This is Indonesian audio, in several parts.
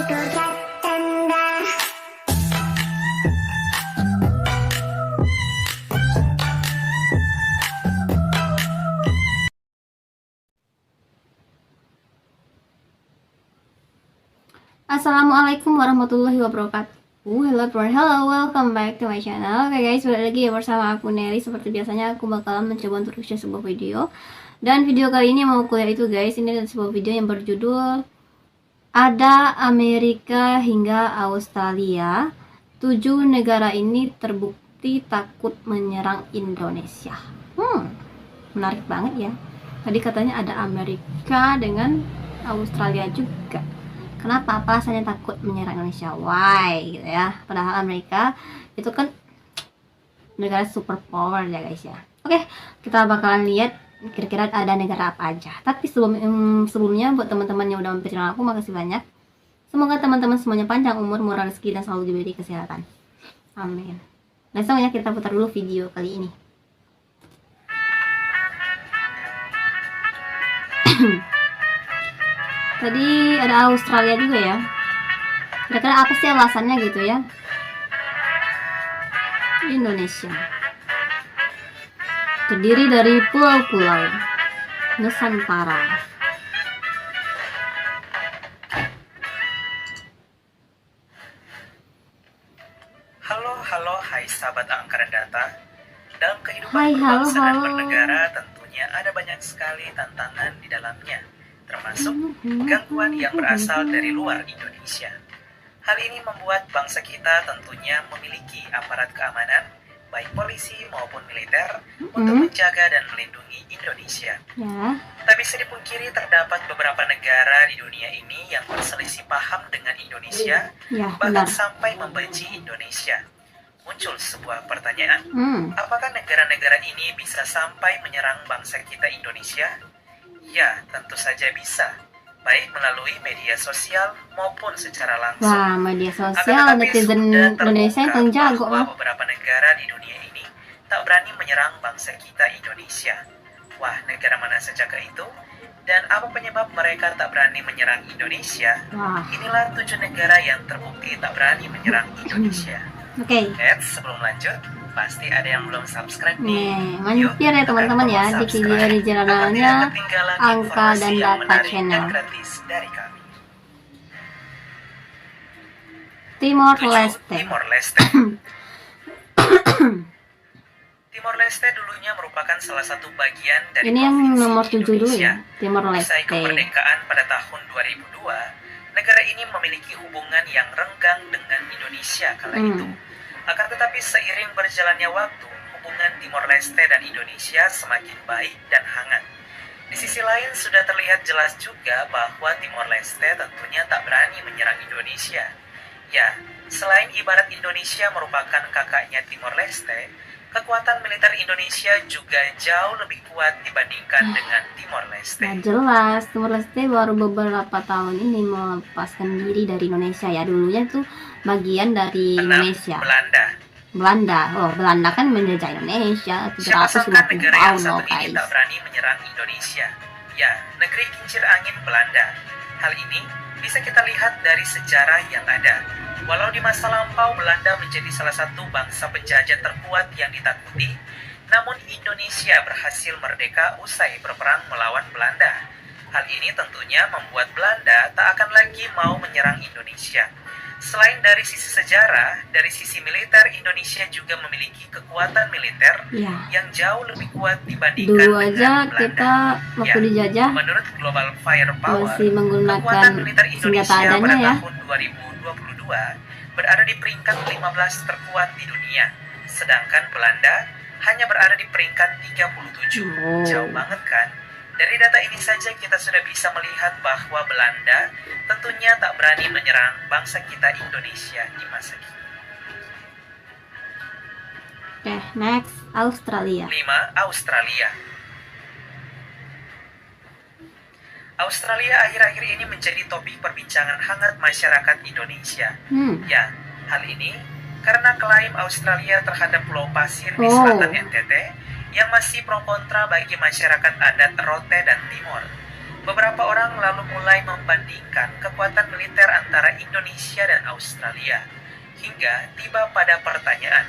Assalamualaikum warahmatullahi wabarakatuh. Hello everyone, hello, welcome back to my channel. Oke guys, balik lagi bersama aku Nelly. Seperti biasanya aku bakalan mencoba untuk share sebuah video. Dan video kali ini mau kuliah itu guys, ini adalah sebuah video yang berjudul Ada Amerika hingga Australia, 7 negara ini terbukti takut menyerang Indonesia. Menarik banget ya. Tadi katanya ada Amerika dengan Australia juga. Kenapa alasannya takut menyerang Indonesia? Why gitu ya. Padahal Amerika itu kan negara superpower ya guys ya. Oke, kita bakalan lihat kira-kira ada negara apa aja. Tapi sebelumnya buat teman-teman yang udah mampir channel aku, makasih banyak. Semoga teman-teman semuanya panjang umur, murah rezeki, dan selalu diberi kesehatan. Amin. Langsung ya, kita putar dulu video kali ini. Tadi ada Australia juga ya. Kira-kira apa sih alasannya gitu ya? Indonesia terdiri dari pulau-pulau Nusantara. Halo, hai sahabat angkatan data. Dalam kehidupan berbangsa dan bernegara tentunya ada banyak sekali tantangan di dalamnya, termasuk gangguan yang berasal dari luar Indonesia. Hal ini membuat bangsa kita tentunya memiliki aparat keamanan, baik polisi maupun militer, untuk menjaga dan melindungi Indonesia. Tak bisa dipungkiri terdapat beberapa negara di dunia ini yang berselisih paham dengan Indonesia, bahkan sampai membenci Indonesia. Muncul sebuah pertanyaan, apakah negara-negara ini bisa sampai menyerang bangsa kita Indonesia? Ya, tentu saja bisa, baik melalui media sosial maupun secara langsung. Wah, media sosial netizen Indonesia yang paling jago bahwa beberapa negara di dunia ini tak berani menyerang bangsa kita Indonesia. Wah, negara mana sajakah itu? Dan apa penyebab mereka tak berani menyerang Indonesia? Inilah 7 negara yang terbukti tak berani menyerang Indonesia. Oke. Sebelum lanjut, pasti ada yang belum subscribe nih. Mampir ya teman-teman ya di video originalnya Angka dan Data Channel. Timor Leste. Timor Leste dulunya merupakan salah satu bagian dari ini yang nomor 7 dulu Indonesia. ya, Timor Leste. Usai kemerdekaan pada tahun 2002, negara ini memiliki hubungan yang renggang dengan Indonesia kala itu. Akan tetapi seiring berjalannya waktu, hubungan Timor Leste dan Indonesia semakin baik dan hangat. Di sisi lain sudah terlihat jelas juga bahwa Timor Leste tentunya tak berani menyerang Indonesia. Ya, selain ibarat Indonesia merupakan kakaknya Timor Leste, kekuatan militer Indonesia juga jauh lebih kuat dibandingkan dengan Timor Leste. Nah, jelas Timor Leste baru beberapa tahun ini melepaskan diri dari Indonesia ya. Dulunya tuh bagian dari Indonesia. Belanda kan menjajah Indonesia 750 tahun loh guys. Tak berani menyerang Indonesia. Ya, negeri kincir angin Belanda. Hal ini bisa kita lihat dari sejarah yang ada. Walau di masa lampau Belanda menjadi salah satu bangsa penjajah terkuat yang ditakuti, namun Indonesia berhasil merdeka usai berperang melawan Belanda. Hal ini tentunya membuat Belanda tak akan lagi mau menyerang Indonesia. Selain dari sisi sejarah, dari sisi militer Indonesia juga memiliki kekuatan militer yang jauh lebih kuat dibandingkan dulu dengan aja Belanda. Kita waktu dijajah menurut Global Firepower, masih menggunakan senjata adanya ya. Tahun 2022 berada di peringkat 15 terkuat di dunia, sedangkan Belanda hanya berada di peringkat 37. Jauh banget kan? Dari data ini saja kita sudah bisa melihat bahwa Belanda tentunya tak berani menyerang bangsa kita Indonesia di masa kini. Oke, next Australia. 5. Australia. Australia akhir-akhir ini menjadi topik perbincangan hangat masyarakat Indonesia. Ya, hal ini karena klaim Australia terhadap Pulau Pasir di selatan NTT yang masih pro kontra bagi masyarakat adat Rote dan Timor. Beberapa orang lalu mulai membandingkan kekuatan militer antara Indonesia dan Australia, hingga tiba pada pertanyaan,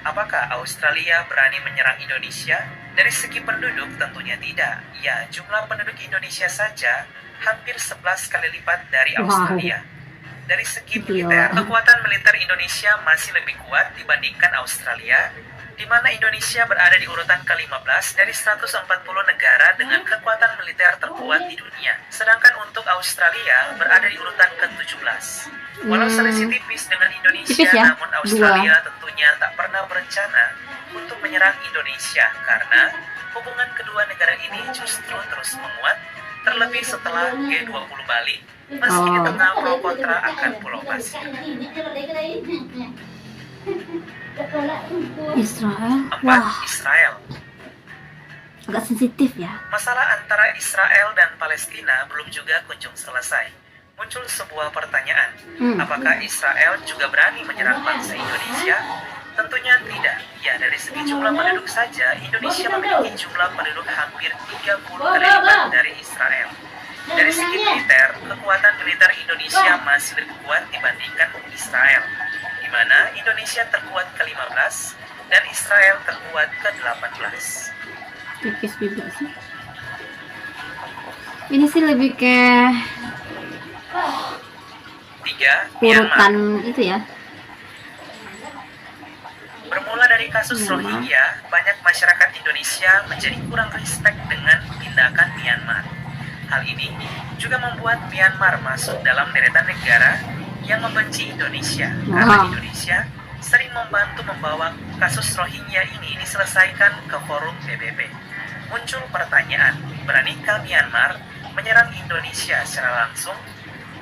apakah Australia berani menyerang Indonesia? Dari segi penduduk tentunya tidak. Ya, jumlah penduduk Indonesia saja hampir 11 kali lipat dari Australia. Dari segi militer, kekuatan militer Indonesia masih lebih kuat dibandingkan Australia, di mana Indonesia berada di urutan ke-15 dari 140 negara dengan kekuatan militer terkuat di dunia. Sedangkan untuk Australia berada di urutan ke-17. Walau selisih tipis dengan Indonesia, ya? namun Australia tentunya tak pernah berencana untuk menyerang Indonesia karena hubungan kedua negara ini justru terus menguat, terlebih setelah G20 Bali, meski di tengah pro kontra akan Pulau Pasir. Israel. 4. Wah, Israel. agak sensitif ya. Masalah antara Israel dan Palestina belum juga kunjung selesai. Muncul sebuah pertanyaan, apakah Israel juga berani menyerang bangsa Indonesia? Tentunya tidak. Ya, dari segi jumlah penduduk saja, Indonesia memiliki jumlah penduduk hampir 30 kali lipat dari Israel. Dari segi militer, kekuatan militer Indonesia masih lebih kuat dibandingkan Israel, di mana Indonesia terkuat ke-15 dan Israel terkuat ke-18. Tipis juga sih. Ini sih lebih ke 3. Myanmar. urutan itu ya. Bermula dari kasus Rohingya, banyak masyarakat Indonesia menjadi kurang respek dengan tindakan Myanmar. Hal ini juga membuat Myanmar masuk dalam deretan negara yang membenci Indonesia, karena Indonesia sering membantu membawa kasus Rohingya ini diselesaikan ke forum PBB. Muncul pertanyaan, beranikah Myanmar menyerang Indonesia secara langsung?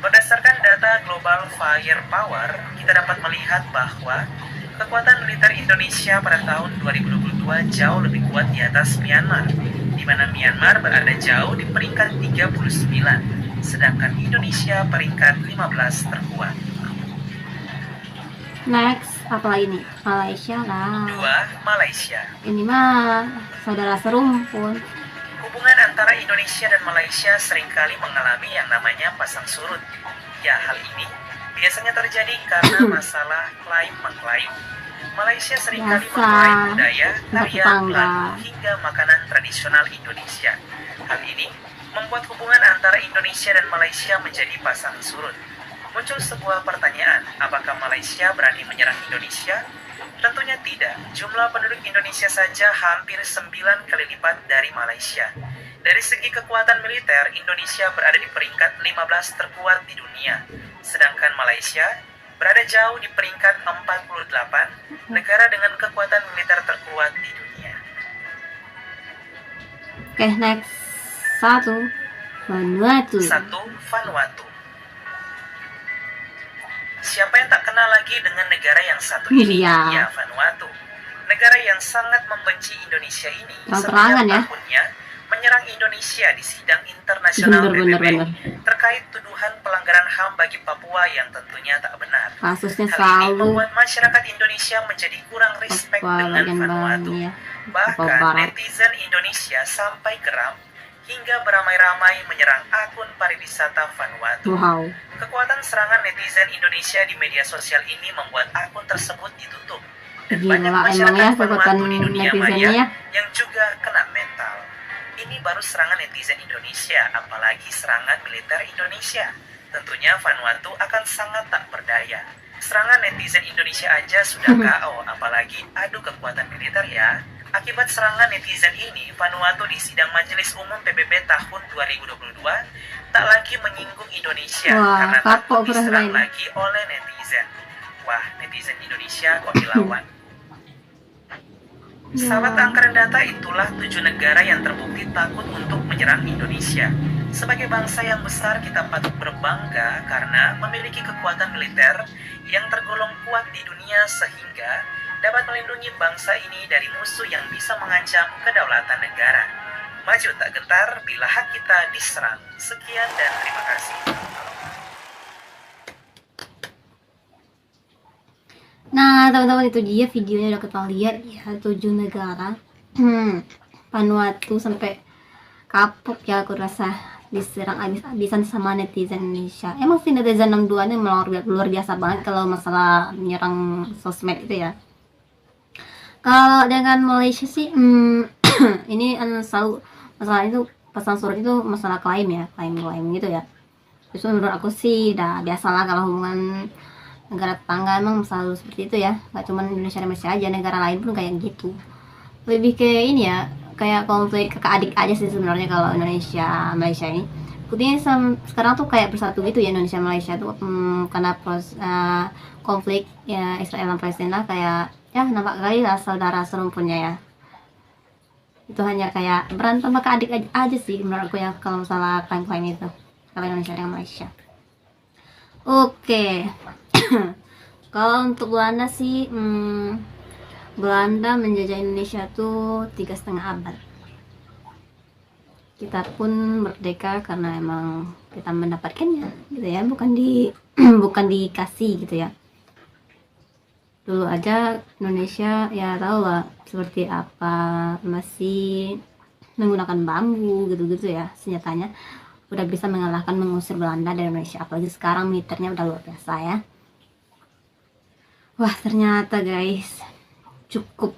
Berdasarkan data Global Firepower, kita dapat melihat bahwa kekuatan militer Indonesia pada tahun 2022 jauh lebih kuat di atas Myanmar, di mana Myanmar berada jauh di peringkat 39, sedangkan Indonesia peringkat 15 terkuat. Next, apa lagi nih? Malaysia lah. 2. Malaysia. Ini mah saudara serumpun. Hubungan antara Indonesia dan Malaysia seringkali mengalami yang namanya pasang surut. Ya, hal ini biasanya terjadi karena masalah klaim-mengklaim. Malaysia seringkali mengklaim budaya, tarian, lagu, hingga makanan tradisional Indonesia. Hal ini membuat hubungan antara Indonesia dan Malaysia menjadi pasang surut. Muncul sebuah pertanyaan, apakah Malaysia berani menyerang Indonesia? Tentunya tidak. Jumlah penduduk Indonesia saja hampir 9 kali lipat dari Malaysia. Dari segi kekuatan militer, Indonesia berada di peringkat 15 terkuat di dunia. Sedangkan Malaysia berada jauh di peringkat 48, negara dengan kekuatan militer terkuat di dunia. Oke, next. 1. Vanuatu. 1. Vanuatu. Siapa yang tak kenal lagi dengan negara yang satu ini? Ya, Vanuatu. Negara yang sangat membenci Indonesia ini setiap tahunnya menyerang Indonesia di sidang internasional PBB terkait tuduhan pelanggaran HAM bagi Papua yang tentunya tak benar. Kasusnya Hal ini membuat masyarakat Indonesia menjadi kurang respect dengan Vanuatu. Bahkan netizen Indonesia sampai geram hingga beramai-ramai menyerang akun pariwisata Vanuatu. Kekuatan serangan netizen Indonesia di media sosial ini membuat akun tersebut ditutup. Dan banyak masyarakat Vanuatu di dunia maya yang juga kena mental. Ini baru serangan netizen Indonesia, apalagi serangan militer Indonesia. Tentunya Vanuatu akan sangat tak berdaya. Serangan netizen Indonesia aja sudah KO, apalagi adu kekuatan militer ya. Akibat serangan netizen ini, Vanuatu di sidang Majelis Umum PBB tahun 2022 tak lagi menyinggung Indonesia karena takut diserang lagi oleh netizen. Wah, netizen Indonesia kok dilawan. Sahabat Angkatan Data, itulah 7 negara yang terbukti takut untuk menyerang Indonesia. Sebagai bangsa yang besar, kita patut berbangga karena memiliki kekuatan militer yang tergolong kuat di dunia sehingga dapat melindungi bangsa ini dari musuh yang bisa mengancam kedaulatan negara. Maju tak gentar bila hak kita diserang. Sekian dan terima kasih. Nah, teman-teman, itu dia videonya, udah kita lihat ya, 7 negara. Vanuatu sampai kapok ya aku rasa. diserang abis-abisan sama netizen Indonesia. Emang sih netizen 62 ini luar biasa banget kalau masalah menyerang sosmed itu ya. Kalau dengan Malaysia sih ini selalu masalah itu, pesan surat itu masalah klaim ya, klaim gitu ya. Terus menurut aku sih udah biasalah kalau hubungan negara tetangga emang selalu seperti itu ya, nggak cuma Indonesia dan Malaysia aja, negara lain pun kayak gitu. Lebih ke ini ya, kayak konflik kakak adik aja sih sebenarnya kalau Indonesia Malaysia ini. Buktinya sekarang tuh kayak bersatu gitu ya Indonesia Malaysia tuh, karena konflik ya Israel dan Palestina, kayak ya nampak kali lah saudara serumpunnya ya. Itu hanya kayak berantem kakak adik aja sih menurut aku ya kalau masalah klaim-klaim itu, kalau Indonesia dan Malaysia. Oke. Kalau untuk Belanda sih, Belanda menjajah Indonesia tuh 3,5 abad. Kita pun merdeka karena emang kita mendapatkannya gitu ya, bukan bukan dikasih gitu ya. Dulu aja Indonesia ya tahu lah seperti apa, masih menggunakan bambu gitu-gitu ya senjatanya, udah bisa mengusir Belanda dari Indonesia. Apalagi sekarang militernya udah luar biasa ya. Wah, ternyata guys cukup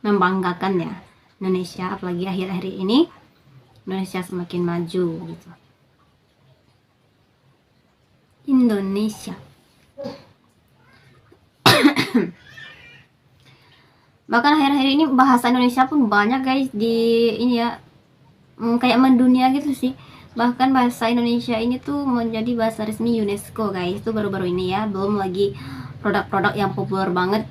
membanggakan ya Indonesia, apalagi akhir-akhir ini Indonesia semakin maju gitu. Indonesia bahkan akhir-akhir ini bahasa Indonesia pun banyak guys di ini ya, kayak mendunia gitu sih. Bahkan bahasa Indonesia ini tuh menjadi bahasa resmi UNESCO guys, itu baru-baru ini ya. Belum lagi produk-produk yang populer banget,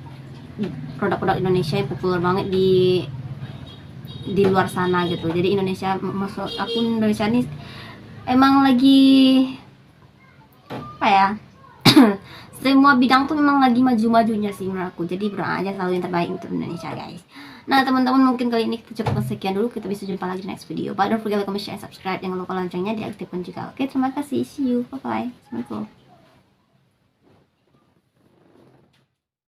produk-produk Indonesia yang populer banget di luar sana gitu. Jadi Indonesia, maksud aku Indonesia ini emang lagi apa ya, semua bidang tuh memang lagi maju-majunya sih menurut aku. Jadi berdoa aja selalu yang terbaik untuk Indonesia guys. Nah teman-teman, mungkin kali ini kita cukup sekian dulu, kita bisa jumpa lagi di next video. But don't forget like, comment, share, subscribe, jangan lupa loncengnya diaktifkan juga. Oke, terima kasih, see you, bye bye, assalamualaikum.